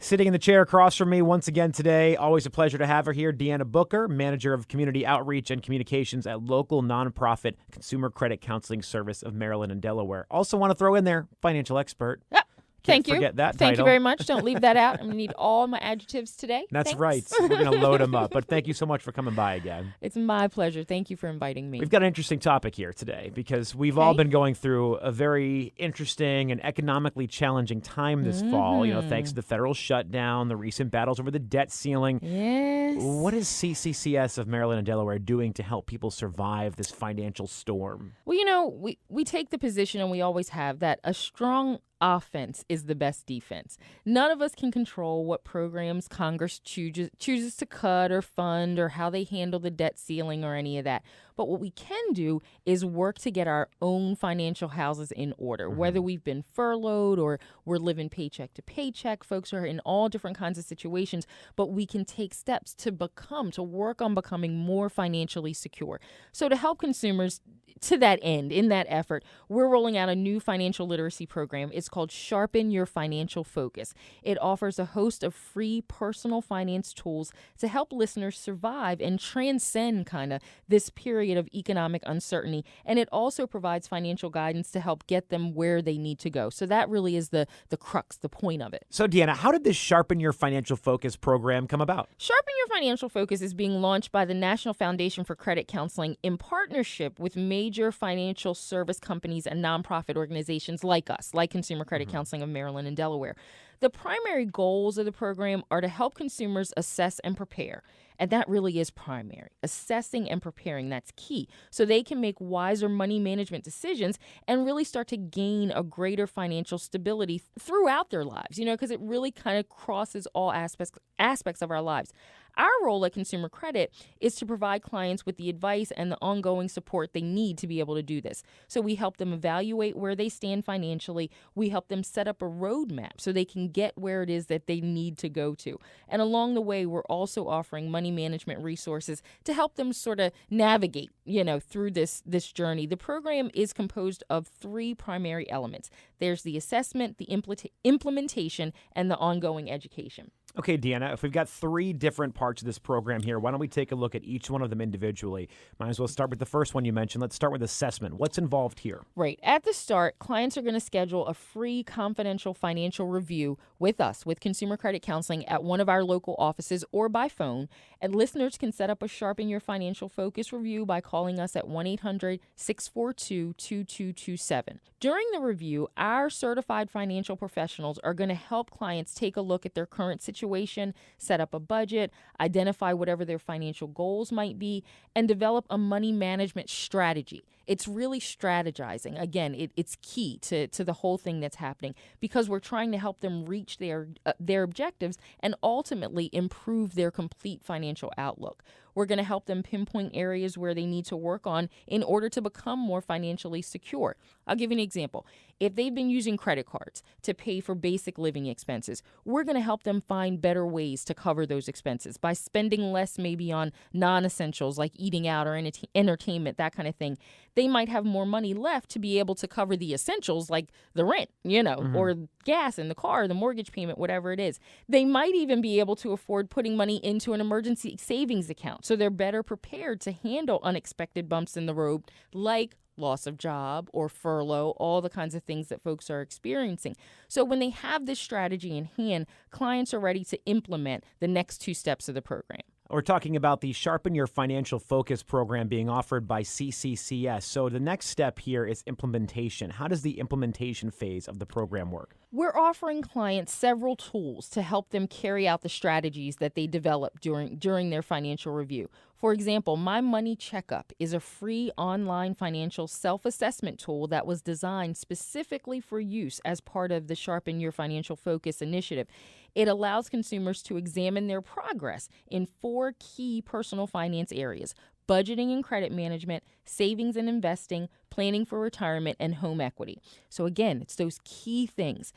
Sitting in the chair across from me once again today, always a pleasure to have her here, Deanna Booker, Manager of Community Outreach and Communications at local nonprofit Consumer Credit Counseling Service of Maryland and Delaware. Also want to throw in there, financial expert. Thank you. Forget that Thank title. you very much. Don't leave that out. I'm going to need all my adjectives today. That's Thanks. right. We're going to load them up. But thank you so much for coming by again. It's my pleasure. Thank you for inviting me. We've got an interesting topic here today because we've all been going through a very interesting and economically challenging time this fall, thanks to the federal shutdown, the recent battles over the debt ceiling. Yes. What is CCCS of Maryland and Delaware doing to help people survive this financial storm? Well, we take the position, and we always have, that a strong offense is the best defense. None of us can control what programs Congress chooses to cut or fund or how they handle the debt ceiling or any of that. But what we can do is work to get our own financial houses in order, whether we've been furloughed or we're living paycheck to paycheck. Folks are in all different kinds of situations, but we can take steps to work on becoming more financially secure. So to help consumers to that end, in that effort, we're rolling out a new financial literacy program. It's called Sharpen Your Financial Focus. It offers a host of free personal finance tools to help listeners survive and transcend this period of economic uncertainty. And it also provides financial guidance to help get them where they need to go. So that really is the crux, the point of it. So, Deanna, how did this Sharpen Your Financial Focus program come about? Sharpen Your Financial Focus is being launched by the National Foundation for Credit Counseling in partnership with major financial service companies and nonprofit organizations like us, like Consumer Credit Counseling of Maryland and Delaware. The primary goals of the program are to help consumers assess and prepare. And that really is primary. Assessing and preparing, that's key. So they can make wiser money management decisions and really start to gain a greater financial stability throughout their lives, because it really kind of crosses all aspects of our lives. Our role at Consumer Credit is to provide clients with the advice and the ongoing support they need to be able to do this. So we help them evaluate where they stand financially. We help them set up a roadmap so they can get where it is that they need to go to. And along the way, we're also offering money management resources to help them sort of navigate, through this journey. The program is composed of three primary elements. There's the assessment, the implementation, and the ongoing education. Okay, Deanna, if we've got three different parts of this program here, why don't we take a look at each one of them individually? Might as well start with the first one you mentioned. Let's start with assessment. What's involved here? Right. At the start, clients are going to schedule a free confidential financial review with us, with Consumer Credit Counseling, at one of our local offices or by phone. And listeners can set up a Sharpen Your Financial Focus review by calling us at 1-800-642-2227. During the review, our certified financial professionals are going to help clients take a look at their current situation, set up a budget, identify whatever their financial goals might be, and develop a money management strategy. It's really strategizing. Again, it's key to the whole thing that's happening, because we're trying to help them reach their objectives and ultimately improve their complete financial outlook. We're going to help them pinpoint areas where they need to work on in order to become more financially secure. I'll give you an example. If they've been using credit cards to pay for basic living expenses, we're going to help them find better ways to cover those expenses by spending less maybe on non-essentials like eating out or entertainment, that kind of thing. They might have more money left to be able to cover the essentials like the rent, or gas in the car, the mortgage payment, whatever it is. They might even be able to afford putting money into an emergency savings account, so they're better prepared to handle unexpected bumps in the road like loss of job or furlough, all the kinds of things that folks are experiencing. So when they have this strategy in hand, clients are ready to implement the next two steps of the program. We're talking about the Sharpen Your Financial Focus program being offered by CCCS. So the next step here is implementation. How does the implementation phase of the program work? We're offering clients several tools to help them carry out the strategies that they develop during their financial review. For example, My Money Checkup is a free online financial self-assessment tool that was designed specifically for use as part of the Sharpen Your Financial Focus initiative. It allows consumers to examine their progress in 4 key personal finance areas: budgeting and credit management, savings and investing, planning for retirement, and home equity. So again, it's those key things.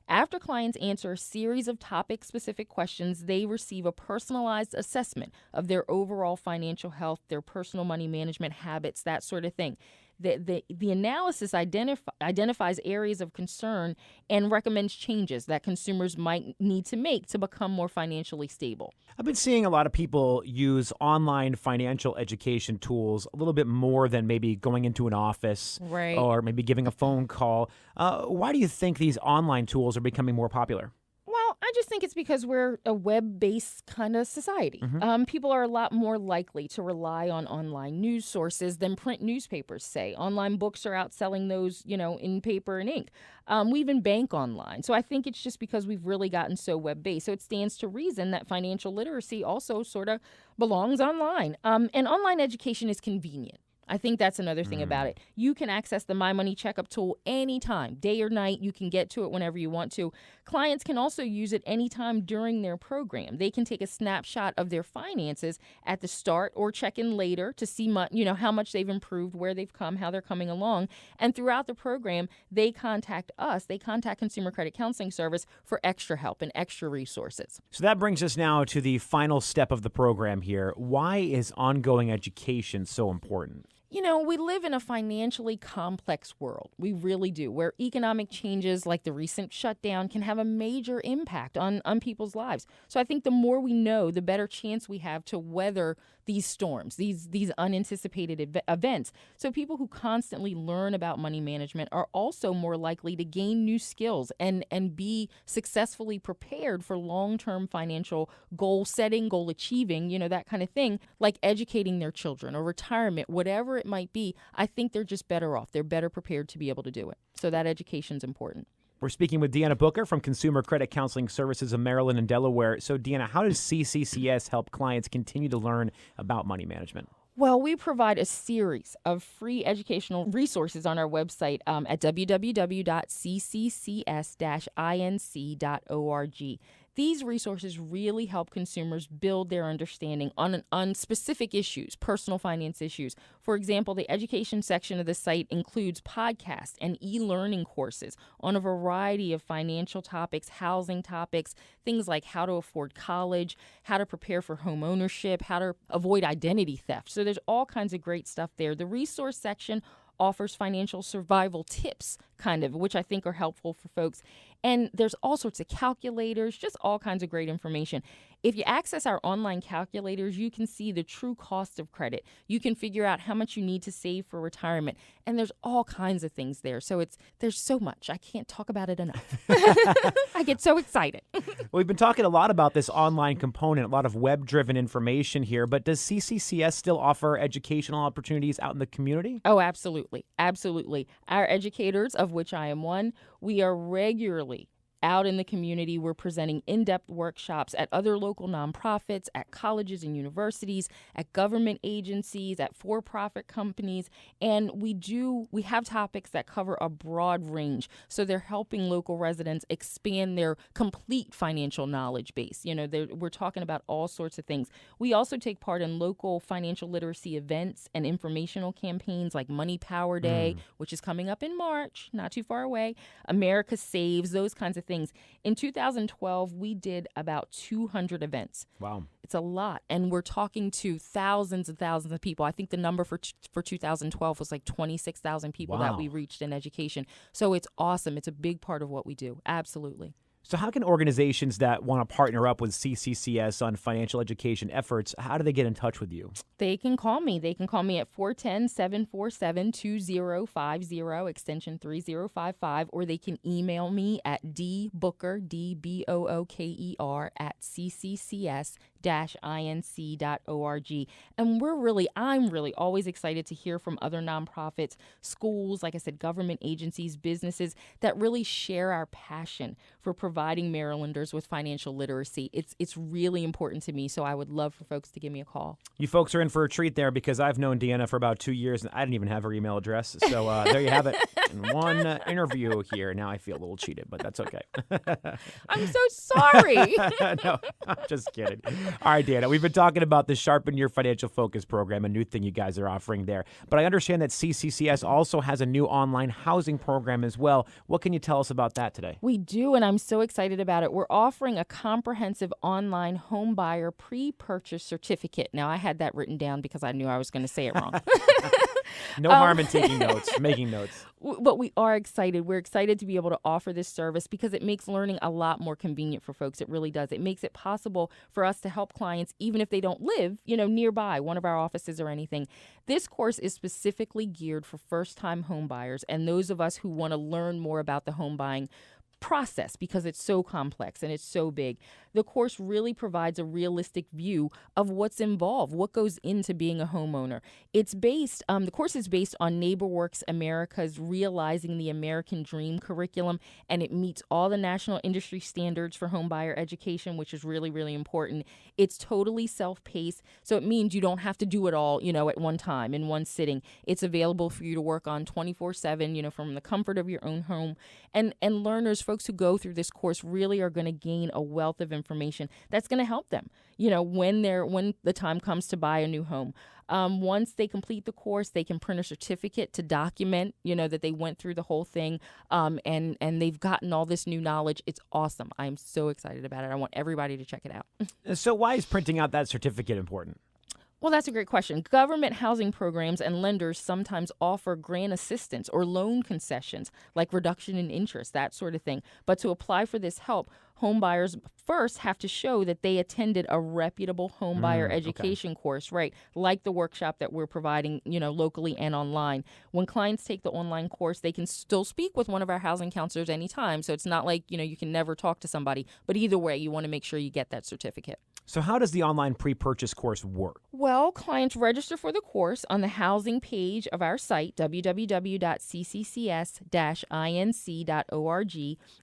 After clients answer a series of topic-specific questions, they receive a personalized assessment of their overall financial health, their personal money management habits, that sort of thing. The analysis identifies areas of concern and recommends changes that consumers might need to make to become more financially stable. I've been seeing a lot of people use online financial education tools a little bit more than maybe going into an office Right. or maybe giving a phone call. Why do you think these online tools are becoming more popular? Well, I just think it's because we're a web-based kind of society. People are a lot more likely to rely on online news sources than print newspapers, say. Online books are outselling those, in paper and ink. We even bank online. So I think it's just because we've really gotten so web-based. So it stands to reason that financial literacy also sort of belongs online. And online education is convenient. I think that's another thing about it. You can access the My Money Checkup tool anytime, day or night. You can get to it whenever you want to. Clients can also use it anytime during their program. They can take a snapshot of their finances at the start or check in later to see how much they've improved, where they've come, how they're coming along. And throughout the program, they contact us. They contact Consumer Credit Counseling Service for extra help and extra resources. So that brings us now to the final step of the program here. Why is ongoing education so important? We live in a financially complex world. We really do, where economic changes like the recent shutdown can have a major impact on people's lives. So I think the more we know, the better chance we have to weather these storms, these unanticipated events. So people who constantly learn about money management are also more likely to gain new skills and be successfully prepared for long-term financial goal setting, goal achieving, that kind of thing, like educating their children or retirement, whatever it might be. I think they're just better off. They're better prepared to be able to do it. So that education's important. We're speaking with Deanna Booker from Consumer Credit Counseling Services of Maryland and Delaware. So, Deanna, how does CCCS help clients continue to learn about money management? Well, we provide a series of free educational resources on our website at www.cccs-inc.org. These resources really help consumers build their understanding on specific issues, personal finance issues. For example, the education section of the site includes podcasts and e-learning courses on a variety of financial topics, housing topics, things like how to afford college, how to prepare for home ownership, how to avoid identity theft. So there's all kinds of great stuff there. The resource section offers financial survival tips, which I think are helpful for folks. And there's all sorts of calculators, just all kinds of great information. If you access our online calculators, you can see the true cost of credit. You can figure out how much you need to save for retirement. And there's all kinds of things there. So there's so much. I can't talk about it enough. I get so excited. We've been talking a lot about this online component, a lot of web-driven information here, but does CCCS still offer educational opportunities out in the community? Oh, absolutely. Absolutely. Our educators, of which I am one, we are regularly out in the community. We're presenting in-depth workshops at other local nonprofits, at colleges and universities, at government agencies, at for-profit companies. And we have topics that cover a broad range. So they're helping local residents expand their complete financial knowledge base. We're talking about all sorts of things. We also take part in local financial literacy events and informational campaigns like Money Power Day, which is coming up in March, not too far away. America Saves, those kinds of things. In 2012, we did about 200 events. Wow. It's a lot. And we're talking to thousands and thousands of people. I think the number for 2012 was like 26,000 people that we reached in education. So it's awesome. It's a big part of what we do. Absolutely. So how can organizations that want to partner up with CCCS on financial education efforts, how do they get in touch with you? They can call me. They can call me at 410-747-2050, extension 3055, or they can email me at dbooker, D-B-O-O-K-E-R, at cccs-inc.org. And I'm really always excited to hear from other nonprofits, schools, like I said, government agencies, businesses that really share our passion for providing Marylanders with financial literacy. It's really important to me, so I would love for folks to give me a call. You folks are in for a treat there because I've known Deanna for about 2 years and I didn't even have her email address. So there you have it. In one interview here. Now I feel a little cheated, but that's okay. I'm so sorry. No, I'm just kidding. All right, Deanna, we've been talking about the Sharpen Your Financial Focus program, a new thing you guys are offering there. But I understand that CCCS also has a new online housing program as well. What can you tell us about that today? We do, and I'm so excited about it. We're offering a comprehensive online home buyer pre-purchase certificate. Now, I had that written down because I knew I was going to say it wrong. No harm in taking notes, making notes. But we are excited. We're excited to be able to offer this service because it makes learning a lot more convenient for folks. It really does. It makes it possible for us to help clients, even if they don't live, nearby one of our offices or anything. This course is specifically geared for first-time home buyers and those of us who want to learn more about the home buying process because it's so complex and it's so big. The course really provides a realistic view of what's involved, what goes into being a homeowner. The course is based on NeighborWorks America's Realizing the American Dream curriculum, and it meets all the national industry standards for homebuyer education, which is really, really important. It's totally self-paced, so it means you don't have to do it all, at one time, in one sitting. It's available for you to work on 24/7, from the comfort of your own home. And learners, folks who go through this course really are going to gain a wealth of information that's going to help them, when the time comes to buy a new home. Once they complete the course, they can print a certificate to document, that they went through the whole thing, and they've gotten all this new knowledge. It's awesome. I'm so excited about it. I want everybody to check it out. So why is printing out that certificate important? Well, that's a great question. Government housing programs and lenders sometimes offer grant assistance or loan concessions, like reduction in interest, that sort of thing. But to apply for this help, home buyers first have to show that they attended a reputable home buyer education course, right? Like the workshop that we're providing, locally and online. When clients take the online course, they can still speak with one of our housing counselors anytime. So it's not like, you can never talk to somebody. But either way, you want to make sure you get that certificate. So how does the online pre-purchase course work? Well, clients register for the course on the housing page of our site, www.cccs-inc.org.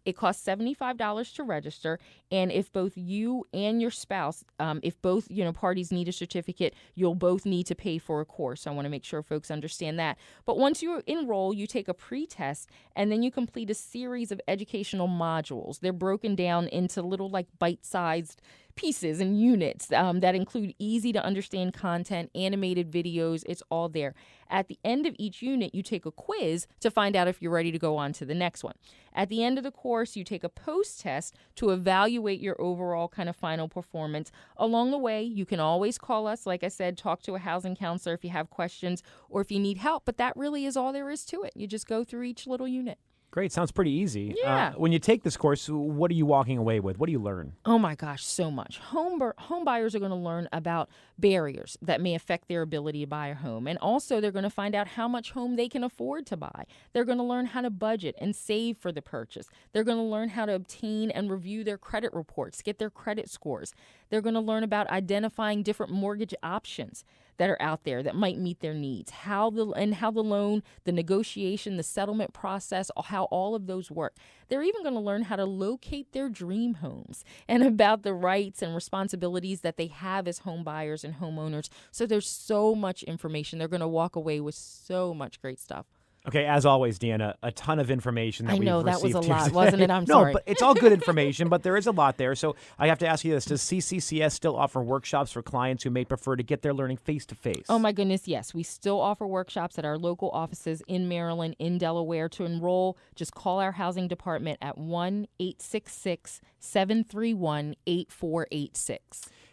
It costs $75 to register, and if both you and your spouse, if both parties need a certificate, you'll both need to pay for a course. I want to make sure folks understand that. But once you enroll, you take a pre-test, and then you complete a series of educational modules. They're broken down into little bite-sized pieces and units that include easy to understand content, animated videos. It's all there. At the end of each unit, you take a quiz to find out if you're ready to go on to the next one. At the end of the course, you take a post-test to evaluate your overall kind of final performance. Along the way, you can always call us, like I said, talk to a housing counselor if you have questions or if you need help, but that really is all there is to it. You just go through each little unit. Great. Sounds pretty easy. Yeah. When you take this course, what are you walking away with? What do you learn? Oh my gosh, so much. Home buyers are going to learn about barriers that may affect their ability to buy a home. And also they're going to find out how much home they can afford to buy. They're going to learn how to budget and save for the purchase. They're going to learn how to obtain and review their credit reports, get their credit scores. They're going to learn about identifying different mortgage options that are out there that might meet their needs, how the loan, the negotiation, the settlement process, how all of those work. They're even going to learn how to locate their dream homes and about the rights and responsibilities that they have as home buyers and homeowners. So there's so much information. They're going to walk away with so much great stuff. Okay, as always, Deanna, a ton of information that I know, we've that received was a here lot, today. wasn't it? I'm no, sorry. But it's all good information, but there is a lot there. So I have to ask you this. Does CCCS still offer workshops for clients who may prefer to get their learning face-to-face? Oh, my goodness, yes. We still offer workshops at our local offices in Maryland, in Delaware. To enroll, just call our housing department at 1-866-731-8486.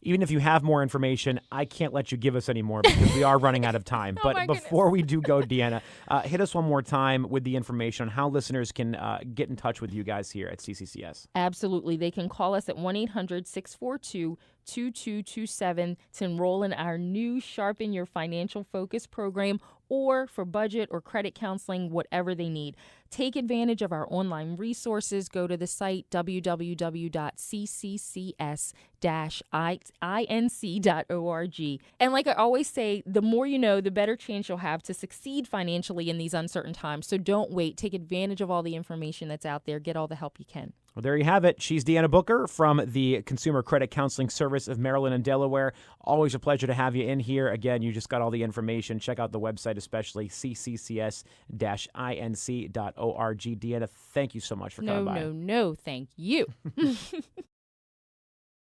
Even if you have more information, I can't let you give us any more because we are running out of time. But before we do go, Deanna, hit us one more time with the information on how listeners can get in touch with you guys here at CCCS. Absolutely. They can call us at 1-800-642-2227 to enroll in our new Sharpen Your Financial Focus program, or for budget or credit counseling, whatever they need. Take advantage of our online resources. Go to the site www.ccs-inc.org. And like I always say, the more you know, the better chance you'll have to succeed financially in these uncertain times. So don't wait. Take advantage of all the information that's out there. Get all the help you can. Well, there you have it. She's Deanna Booker from the Consumer Credit Counseling Service of Maryland and Delaware. Always a pleasure to have you in here. Again, you just got all the information. Check out the website, especially cccs-inc.org. Deanna, thank you so much for coming by. No, thank you.